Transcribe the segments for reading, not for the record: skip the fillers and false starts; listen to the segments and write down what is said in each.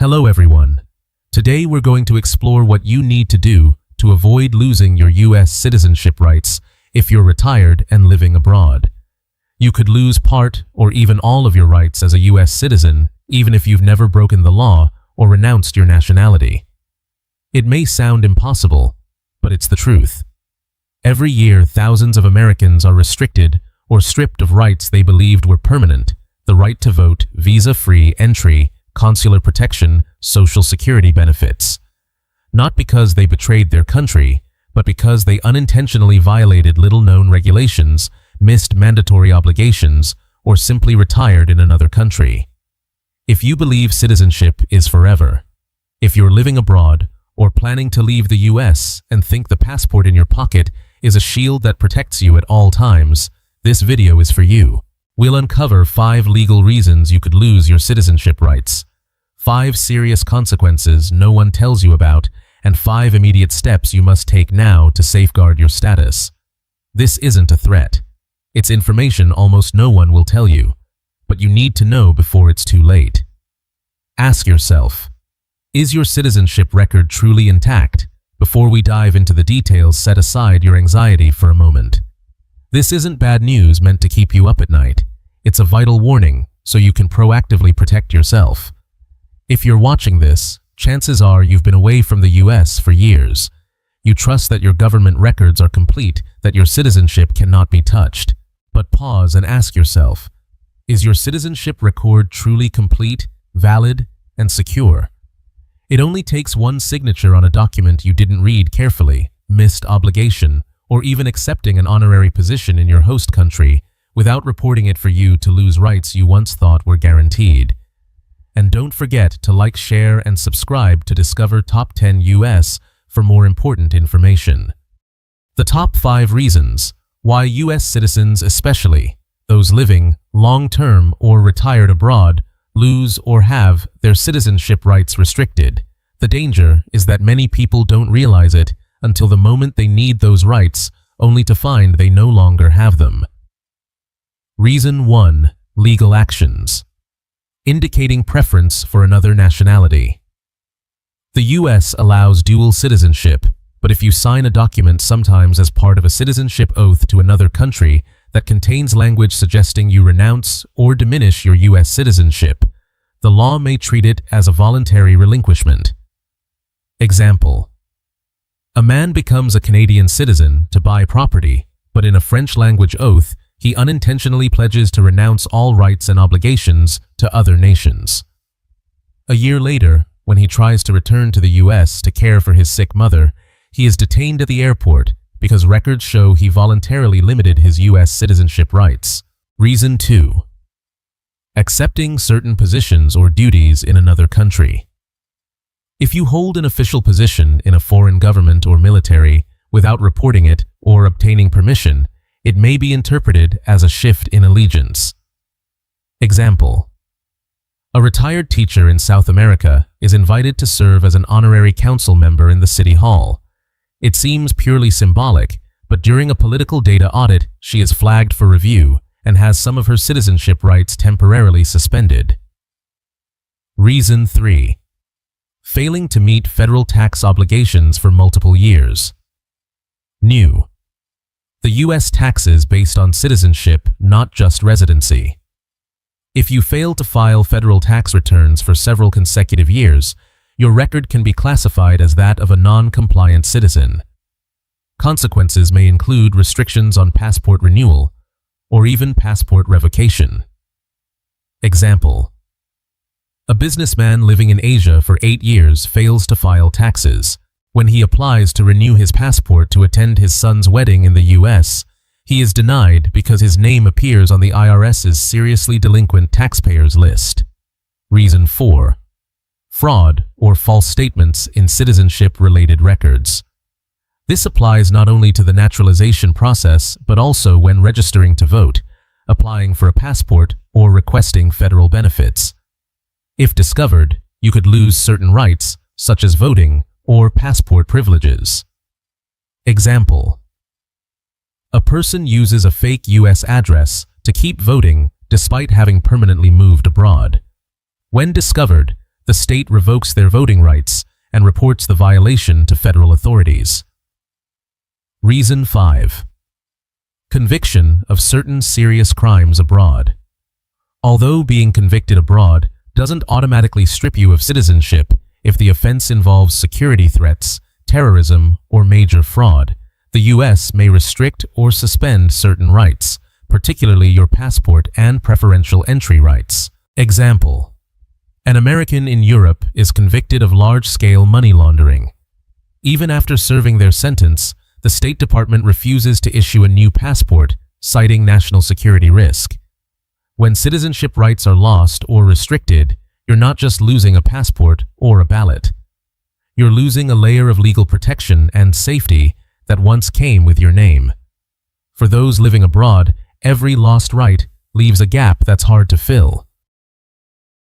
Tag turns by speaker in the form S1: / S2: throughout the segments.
S1: Hello everyone. Today we're going to explore what you need to do to avoid losing your US citizenship rights if you're retired and living abroad. You could lose part or even all of your rights as a US citizen even if you've never broken the law or renounced your nationality. It may sound impossible, but it's the truth. Every year, thousands of Americans are restricted or stripped of rights they believed were permanent: the right to vote, visa-free entry, consular protection, social security benefits. Not because they betrayed their country, but because they unintentionally violated little-known regulations, missed mandatory obligations, or simply retired in another country. If you believe citizenship is forever, if you're living abroad or planning to leave the US and think the passport in your pocket is a shield that protects you at all times, this video is for you. We'll uncover 5 legal reasons you could lose your citizenship rights, 5 serious consequences no one tells you about, and 5 immediate steps you must take now to safeguard your status. This isn't a threat. It's information almost no one will tell you, but you need to know before it's too late. Ask yourself, is your citizenship record truly intact? Before we dive into the details, set aside your anxiety for a moment. This isn't bad news meant to keep you up at night. It's a vital warning so you can proactively protect yourself. If you're watching this, chances are you've been away from the US for years. You trust that your government records are complete, that your citizenship cannot be touched. But pause and ask yourself, is your citizenship record truly complete, valid, and secure? It only takes one signature on a document you didn't read carefully, missed obligation, or even accepting an honorary position in your host country without reporting it for you to lose rights you once thought were guaranteed. And don't forget to like, share, and subscribe to discover Top 10 US for more important information. The top 5 reasons why US citizens, especially those living long-term or retired abroad, lose or have their citizenship rights restricted. The danger is that many people don't realize it until the moment they need those rights, only to find they no longer have them. Reason 1. Legal actions. Indicating preference for another nationality. The US allows dual citizenship, but if you sign a document sometimes as part of a citizenship oath to another country that contains language suggesting you renounce or diminish your US citizenship, the law may treat it as a voluntary relinquishment. Example: a man becomes a Canadian citizen to buy property, but in a French language oath, he unintentionally pledges to renounce all rights and obligations to other nations. A year later, when he tries to return to the US to care for his sick mother, he is detained at the airport because records show he voluntarily limited his US citizenship rights. Reason 2. Accepting certain positions or duties in another country. If you hold an official position in a foreign government or military without reporting it or obtaining permission, it may be interpreted as a shift in allegiance. Example: a retired teacher in South America is invited to serve as an honorary council member in the city hall. It seems purely symbolic, but during a political data audit, she is flagged for review and has some of her citizenship rights temporarily suspended. Reason 3. Failing to meet federal tax obligations for multiple years. New. The US taxes based on citizenship, not just residency. If you fail to file federal tax returns for several consecutive years, your record can be classified as that of a non-compliant citizen. Consequences may include restrictions on passport renewal or even passport revocation. Example: a businessman living in Asia for 8 years fails to file taxes. When he applies to renew his passport to attend his son's wedding in the US, he is denied because his name appears on the IRS's seriously delinquent taxpayers list. Reason 4. Fraud or false statements in citizenship-related records. This applies not only to the naturalization process, but also when registering to vote, applying for a passport, or requesting federal benefits. If discovered, you could lose certain rights, such as voting or passport privileges. Example: a person uses a fake US address to keep voting despite having permanently moved abroad. When discovered, the state revokes their voting rights and reports the violation to federal authorities. Reason 5. Conviction of certain serious crimes abroad. Although being convicted abroad doesn't automatically strip you of citizenship if the offense involves security threats, terrorism, or major fraud, the U.S. may restrict or suspend certain rights, particularly your passport and preferential entry rights. Example: an American in Europe is convicted of large-scale money laundering. Even after serving their sentence, the State Department refuses to issue a new passport, citing national security risk. When citizenship rights are lost or restricted, you're not just losing a passport or a ballot. You're losing a layer of legal protection and safety that once came with your name. For those living abroad, every lost right leaves a gap that's hard to fill.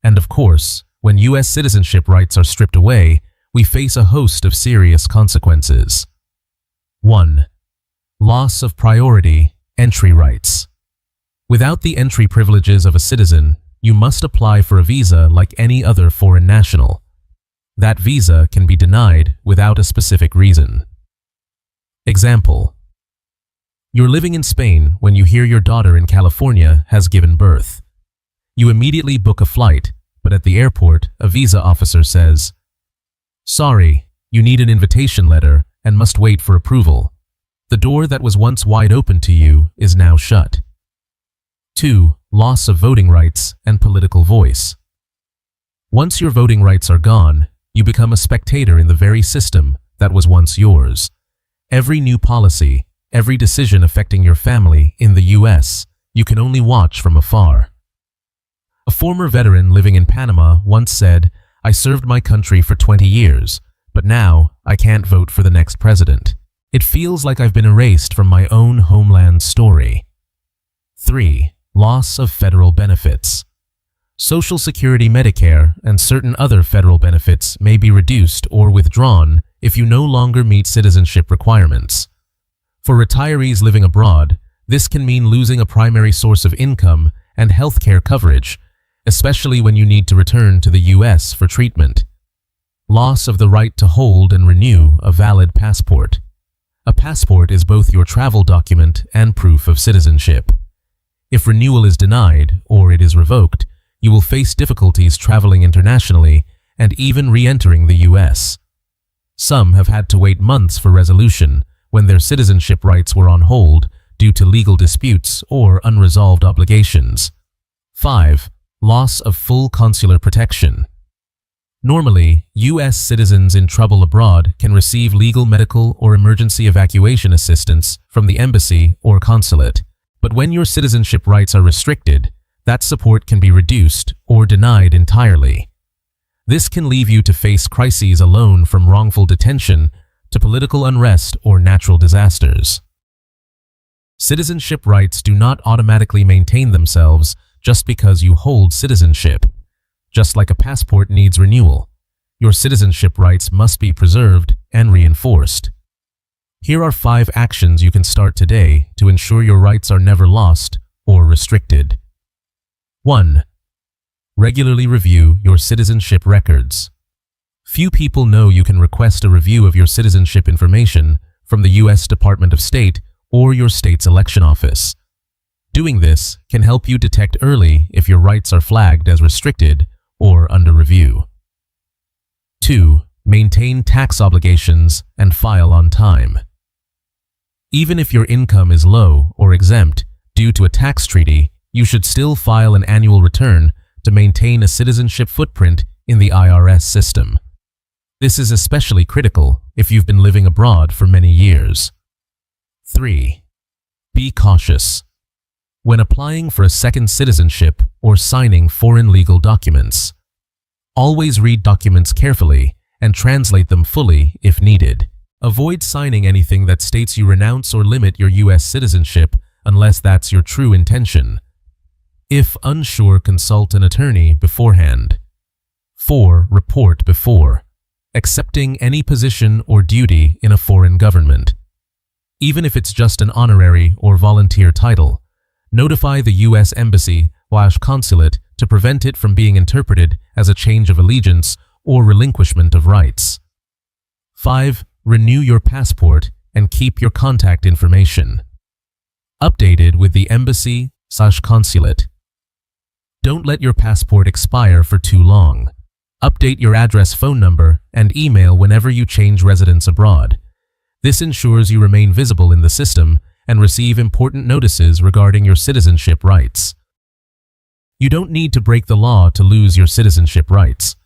S1: And of course, when U.S. citizenship rights are stripped away, we face a host of serious consequences. 1. Loss of priority entry rights. Without the entry privileges of a citizen, you must apply for a visa like any other foreign national. That visa can be denied without a specific reason. Example: you're living in Spain when you hear your daughter in California has given birth. You immediately book a flight, but at the airport, a visa officer says, "Sorry, you need an invitation letter and must wait for approval. The door that was once wide open to you is now shut." 2. Loss of voting rights and political voice. Once your voting rights are gone, you become a spectator in the very system that was once yours. Every new policy, every decision affecting your family in the U.S., you can only watch from afar. A former veteran living in Panama once said, "I served my country for 20 years, but now I can't vote for the next president. It feels like I've been erased from my own homeland story." 3. Loss of federal benefits. Social Security, Medicare, and certain other federal benefits may be reduced or withdrawn if you no longer meet citizenship requirements. For retirees living abroad, this can mean losing a primary source of income and healthcare coverage, especially when you need to return to the U.S. for treatment. Loss of the right to hold and renew a valid passport. A passport is both your travel document and proof of citizenship. If renewal is denied or it is revoked, you will face difficulties traveling internationally and even re-entering the U.S. Some have had to wait months for resolution when their citizenship rights were on hold due to legal disputes or unresolved obligations. 5. Loss of full consular protection. Normally, U.S. citizens in trouble abroad can receive legal, medical, or emergency evacuation assistance from the embassy or consulate. But when your citizenship rights are restricted, that support can be reduced or denied entirely. This can leave you to face crises alone, from wrongful detention to political unrest or natural disasters. Citizenship rights do not automatically maintain themselves just because you hold citizenship. Just like a passport needs renewal, your citizenship rights must be preserved and reinforced. Here are 5 actions you can start today to ensure your rights are never lost or restricted. 1. Regularly review your citizenship records. Few people know you can request a review of your citizenship information from the U.S. Department of State or your state's election office. Doing this can help you detect early if your rights are flagged as restricted or under review. 2. Maintain tax obligations and file on time. Even if your income is low or exempt due to a tax treaty, you should still file an annual return to maintain a citizenship footprint in the IRS system. This is especially critical if you've been living abroad for many years. 3. Be cautious. When applying for a second citizenship or signing foreign legal documents, always read documents carefully and translate them fully if needed. Avoid signing anything that states you renounce or limit your U.S. citizenship unless that's your true intention. If unsure, consult an attorney beforehand. 4. Report before accepting any position or duty in a foreign government. Even if it's just an honorary or volunteer title, notify the U.S. Embassy/consulate to prevent it from being interpreted as a change of allegiance or relinquishment of rights. 5. Renew your passport and keep your contact information updated with the embassy/consulate. Don't let your passport expire for too long. Update your address, phone number, and email whenever you change residence abroad. This ensures you remain visible in the system and receive important notices regarding your citizenship rights. You don't need to break the law to lose your citizenship rights.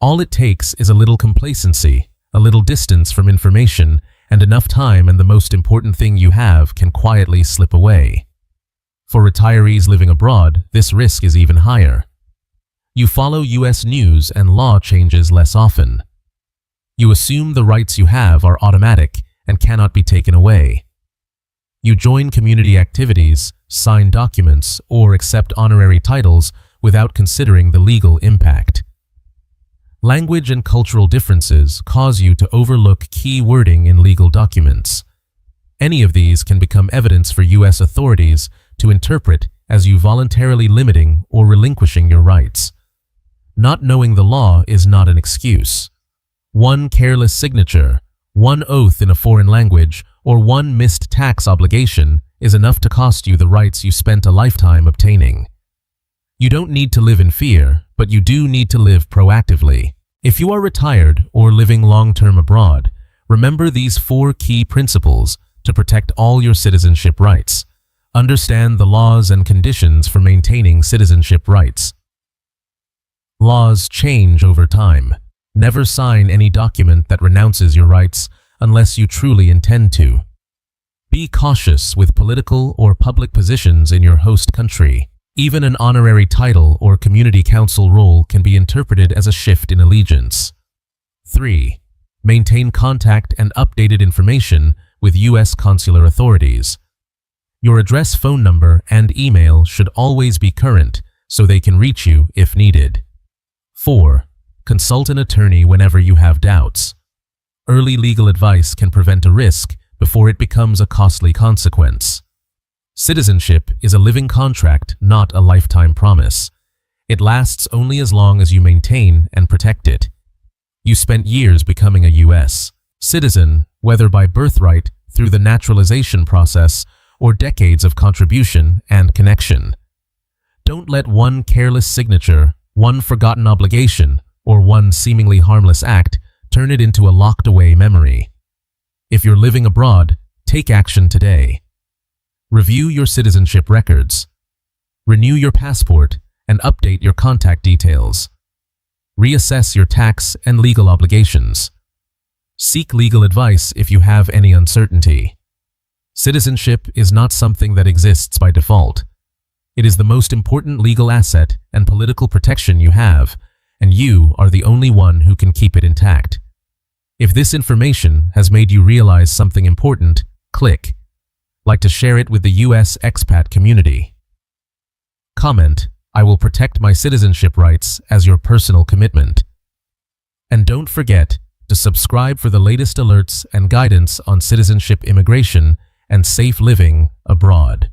S1: All it takes is a little complacency, a little distance from information, and enough time, and the most important thing you have can quietly slip away. For retirees living abroad, this risk is even higher. You follow US news and law changes less often. You assume the rights you have are automatic and cannot be taken away. You join community activities, sign documents, or accept honorary titles without considering the legal impact. Language and cultural differences cause you to overlook key wording in legal documents. Any of these can become evidence for US authorities to interpret as you voluntarily limiting or relinquishing your rights. Not knowing the law is not an excuse. One careless signature, one oath in a foreign language, or one missed tax obligation is enough to cost you the rights you spent a lifetime obtaining. You don't need to live in fear, but you do need to live proactively. If you are retired or living long-term abroad, remember these 4 key principles to protect all your citizenship rights. Understand the laws and conditions for maintaining citizenship rights. Laws change over time. Never sign any document that renounces your rights unless you truly intend to. Be cautious with political or public positions in your host country. Even an honorary title or community council role can be interpreted as a shift in allegiance. 3. Maintain contact and updated information with US consular authorities. Your address, phone number, and email should always be current so they can reach you if needed. 4. Consult an attorney whenever you have doubts. Early legal advice can prevent a risk before it becomes a costly consequence. Citizenship is a living contract, not a lifetime promise. It lasts only as long as you maintain and protect it. You spent years becoming a US citizen, whether by birthright, through the naturalization process, or decades of contribution and connection. Don't let one careless signature, one forgotten obligation, or one seemingly harmless act turn it into a locked-away memory. If you're living abroad, take action today. Review your citizenship records. Renew your passport and update your contact details. Reassess your tax and legal obligations. Seek legal advice if you have any uncertainty. Citizenship is not something that exists by default. It is the most important legal asset and political protection you have, and you are the only one who can keep it intact. If this information has made you realize something important, click like to share it with the US expat community. Comment, I will protect my citizenship rights as your personal commitment. And don't forget to subscribe for the latest alerts and guidance on citizenship, immigration, and safe living abroad.